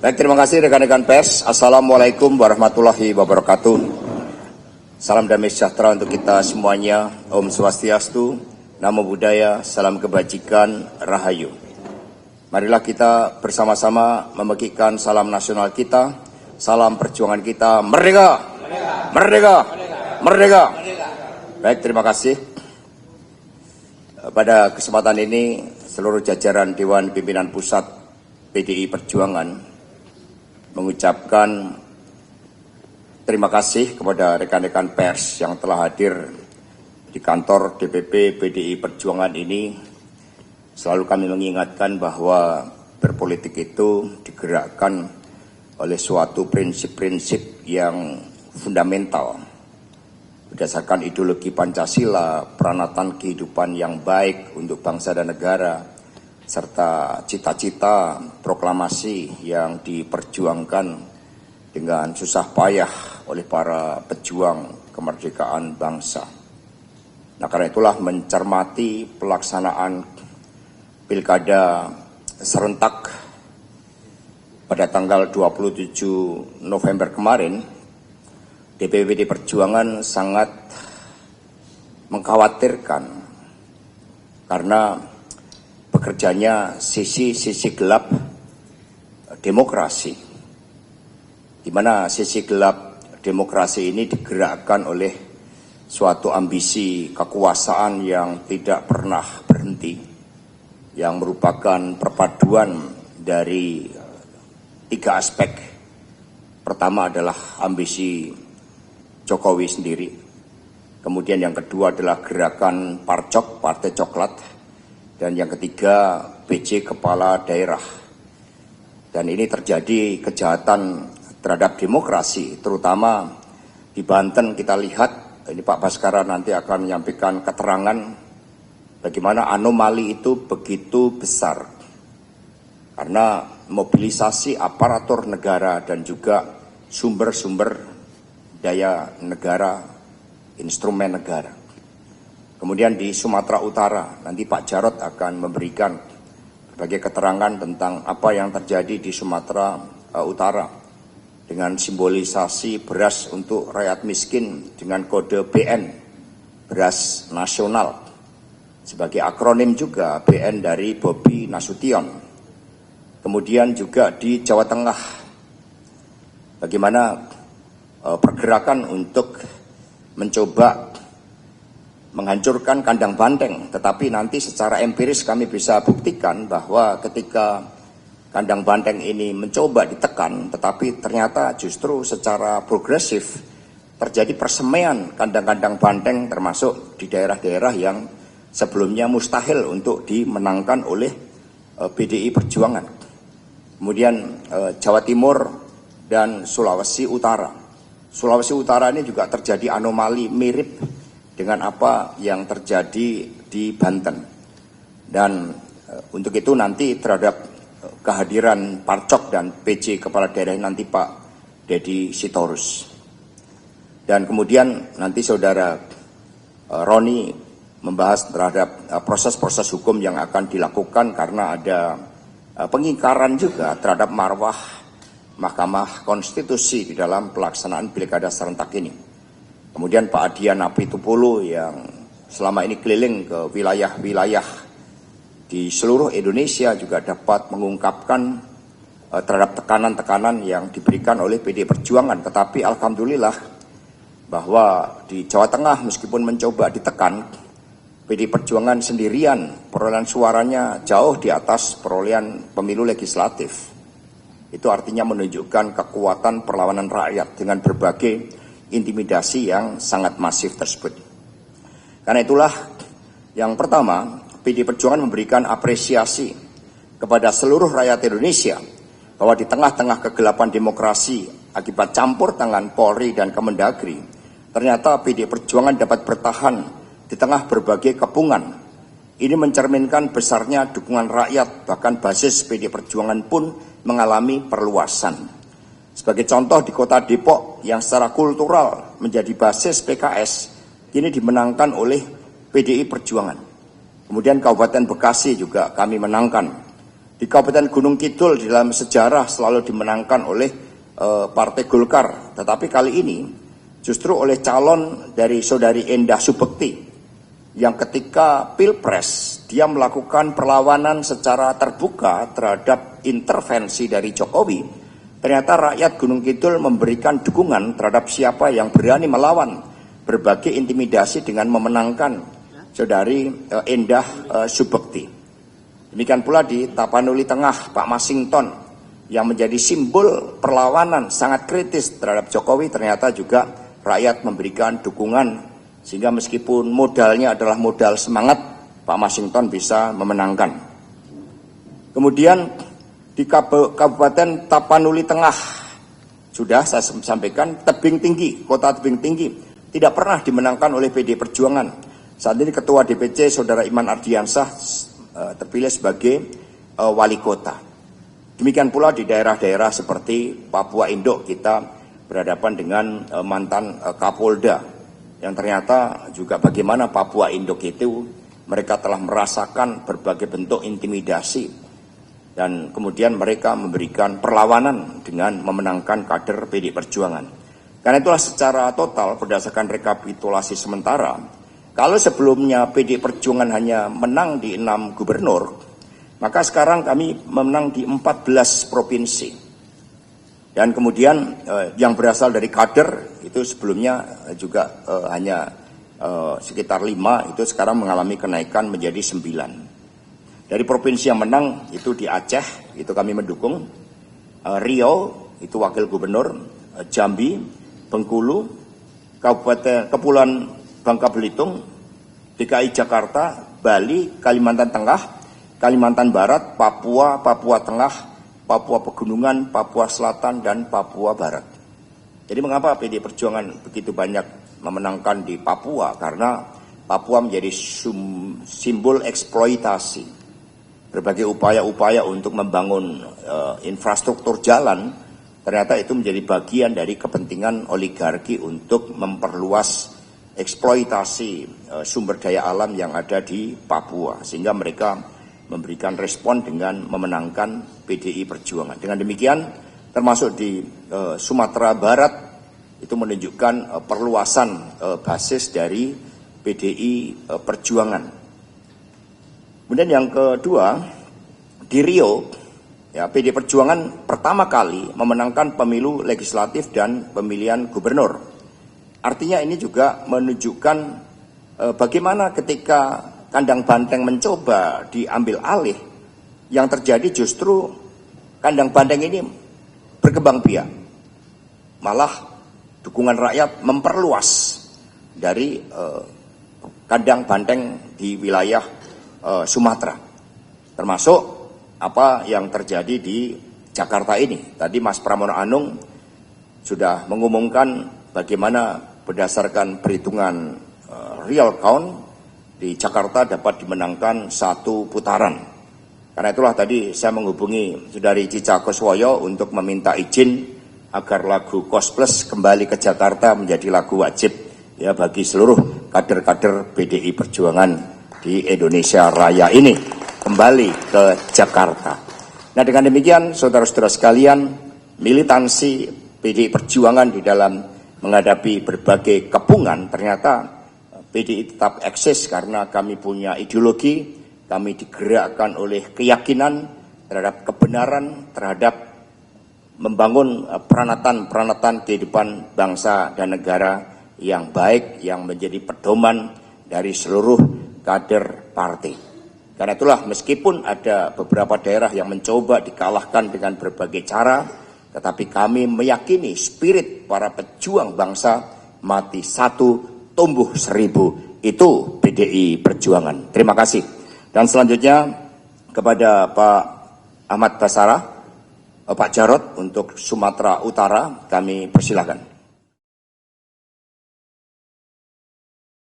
Baik, terima kasih rekan-rekan pers. Assalamualaikum warahmatullahi wabarakatuh. Salam damai sejahtera untuk kita semuanya. Om Swastiastu, Namo Buddhaya, salam kebajikan, Rahayu. Marilah kita bersama-sama memegikan salam nasional kita, salam perjuangan kita, merdeka! Merdeka! Merdeka! Baik, terima kasih. Pada kesempatan ini, seluruh jajaran Dewan Pimpinan Pusat PDI Perjuangan mengucapkan terima kasih kepada rekan-rekan pers yang telah hadir di kantor DPP PDI Perjuangan ini. Selalu kami mengingatkan bahwa berpolitik itu digerakkan oleh suatu prinsip-prinsip yang fundamental. Berdasarkan ideologi Pancasila, peranatan kehidupan yang baik untuk bangsa dan negara, serta cita-cita proklamasi yang diperjuangkan dengan susah payah oleh para pejuang kemerdekaan bangsa. Nah, karena itulah mencermati pelaksanaan pilkada serentak pada tanggal 27 November kemarin, DPP PDI Perjuangan sangat mengkhawatirkan karena bekerjanya sisi gelap demokrasi, di mana sisi gelap demokrasi ini digerakkan oleh suatu ambisi kekuasaan yang tidak pernah berhenti, yang merupakan perpaduan dari tiga aspek. Pertama adalah ambisi Jokowi sendiri, kemudian yang kedua adalah gerakan Parcok, Partai Coklat, dan yang ketiga PJ Kepala Daerah. Dan ini terjadi kejahatan terhadap demokrasi, terutama di Banten. Kita lihat, ini Pak Baskara nanti akan menyampaikan keterangan bagaimana anomali itu begitu besar. Karena mobilisasi aparatur negara dan juga sumber-sumber daya negara, instrumen negara. Kemudian di Sumatera Utara, nanti Pak Jarod akan memberikan berbagai keterangan tentang apa yang terjadi di Sumatera Utara dengan simbolisasi beras untuk rakyat miskin dengan kode BN, beras nasional. Sebagai akronim juga BN dari Bobi Nasution. Kemudian juga di Jawa Tengah, bagaimana pergerakan untuk mencoba menghancurkan kandang banteng, tetapi nanti secara empiris kami bisa buktikan bahwa ketika kandang banteng ini mencoba ditekan, tetapi ternyata justru secara progresif terjadi persemaian kandang-kandang banteng, termasuk di daerah-daerah yang sebelumnya mustahil untuk dimenangkan oleh PDI Perjuangan. Kemudian Jawa Timur dan Sulawesi Utara. Sulawesi Utara ini juga terjadi anomali mirip dengan apa yang terjadi di Banten. Dan untuk itu nanti terhadap kehadiran Parcok dan PJ Kepala Daerah nanti Pak Deddy Sitorus. Dan kemudian nanti Saudara Roni membahas terhadap proses-proses hukum yang akan dilakukan karena ada pengingkaran juga terhadap marwah Mahkamah Konstitusi di dalam pelaksanaan pilkada serentak ini. Kemudian Pak Adian Apitupulu yang selama ini keliling ke wilayah-wilayah di seluruh Indonesia juga dapat mengungkapkan terhadap tekanan-tekanan yang diberikan oleh PDI Perjuangan. Tetapi alhamdulillah bahwa di Jawa Tengah meskipun mencoba ditekan, PDI Perjuangan sendirian perolehan suaranya jauh di atas perolehan pemilu legislatif. Itu artinya menunjukkan kekuatan perlawanan rakyat dengan berbagai intimidasi yang sangat masif tersebut. Karena itulah yang pertama, PDI Perjuangan memberikan apresiasi kepada seluruh rakyat Indonesia bahwa di tengah-tengah kegelapan demokrasi akibat campur tangan Polri dan Kemendagri, ternyata PDI Perjuangan dapat bertahan di tengah berbagai kepungan. Ini mencerminkan besarnya dukungan rakyat, bahkan basis PDI Perjuangan pun mengalami perluasan. Sebagai contoh di kota Depok yang secara kultural menjadi basis PKS, ini dimenangkan oleh PDI Perjuangan. Kemudian Kabupaten Bekasi juga kami menangkan. Di Kabupaten Gunung Kidul di dalam sejarah selalu dimenangkan oleh Partai Golkar, tetapi kali ini justru oleh calon dari Saudari Endah Subekti yang ketika Pilpres dia melakukan perlawanan secara terbuka terhadap intervensi dari Jokowi. Ternyata rakyat Gunung Kidul memberikan dukungan terhadap siapa yang berani melawan berbagai intimidasi dengan memenangkan Saudari Endah Subekti. Demikian pula di Tapanuli Tengah, Pak Masinton yang menjadi simbol perlawanan sangat kritis terhadap Jokowi, ternyata juga rakyat memberikan dukungan sehingga meskipun modalnya adalah modal semangat, Pak Masinton bisa memenangkan. Kemudian di Kabupaten Tapanuli Tengah sudah saya sampaikan, Tebing Tinggi, kota Tebing Tinggi tidak pernah dimenangkan oleh PD Perjuangan. Saat ini Ketua DPC Saudara Iman Ardiansyah terpilih sebagai wali kota. Demikian pula di daerah-daerah seperti Papua Induk kita berhadapan dengan mantan Kapolda yang ternyata juga bagaimana Papua Induk itu mereka telah merasakan berbagai bentuk intimidasi dan kemudian mereka memberikan perlawanan dengan memenangkan kader PD Perjuangan. Karena itulah secara total berdasarkan rekapitulasi sementara, kalau sebelumnya PD Perjuangan hanya menang di 6 gubernur, maka sekarang kami menang di 14 provinsi. Dan kemudian yang berasal dari kader itu sebelumnya juga hanya sekitar 5, itu sekarang mengalami kenaikan menjadi 9. Dari provinsi yang menang itu di Aceh, itu kami mendukung. Riau, itu wakil gubernur. Jambi, Bengkulu, Kepulauan Bangka Belitung, DKI Jakarta, Bali, Kalimantan Tengah, Kalimantan Barat, Papua, Papua Tengah, Papua Pegunungan, Papua Selatan, dan Papua Barat. Jadi mengapa PD Perjuangan begitu banyak memenangkan di Papua? Karena Papua menjadi simbol eksploitasi. Berbagai upaya-upaya untuk membangun infrastruktur jalan, ternyata itu menjadi bagian dari kepentingan oligarki untuk memperluas eksploitasi sumber daya alam yang ada di Papua. Sehingga mereka memberikan respon dengan memenangkan PDI Perjuangan. Dengan demikian, termasuk di Sumatera Barat, itu menunjukkan perluasan basis dari PDI Perjuangan. Kemudian yang kedua, di Riau, ya, PDI Perjuangan pertama kali memenangkan pemilu legislatif dan pemilihan gubernur. Artinya ini juga menunjukkan bagaimana ketika Kandang Banteng mencoba diambil alih, yang terjadi justru Kandang Banteng ini berkembang biak. Malah dukungan rakyat memperluas dari Kandang Banteng di wilayah Sumatera. Termasuk apa yang terjadi di Jakarta ini. Tadi Mas Pramono Anung sudah mengumumkan bagaimana berdasarkan perhitungan real count di Jakarta dapat dimenangkan 1 putaran. Karena itulah tadi saya menghubungi Saudari Cica Kuswoyo untuk meminta izin agar lagu Kos Plus kembali ke Jakarta menjadi lagu wajib ya bagi seluruh kader-kader PDI Perjuangan di Indonesia Raya ini kembali ke Jakarta. Nah, dengan demikian saudara-saudara sekalian, militansi PDI Perjuangan di dalam menghadapi berbagai kepungan ternyata PDI tetap eksis karena kami punya ideologi, kami digerakkan oleh keyakinan terhadap kebenaran, terhadap membangun peranatan kehidupan bangsa dan negara yang baik, yang menjadi pedoman dari seluruh kader partai. Karena itulah meskipun ada beberapa daerah yang mencoba dikalahkan dengan berbagai cara, tetapi kami meyakini spirit para pejuang bangsa mati 1, tumbuh 1000, itu PDI Perjuangan. Terima kasih. Dan selanjutnya kepada Pak Ahmad Basarah, Pak Jarod untuk Sumatera Utara, kami persilakan.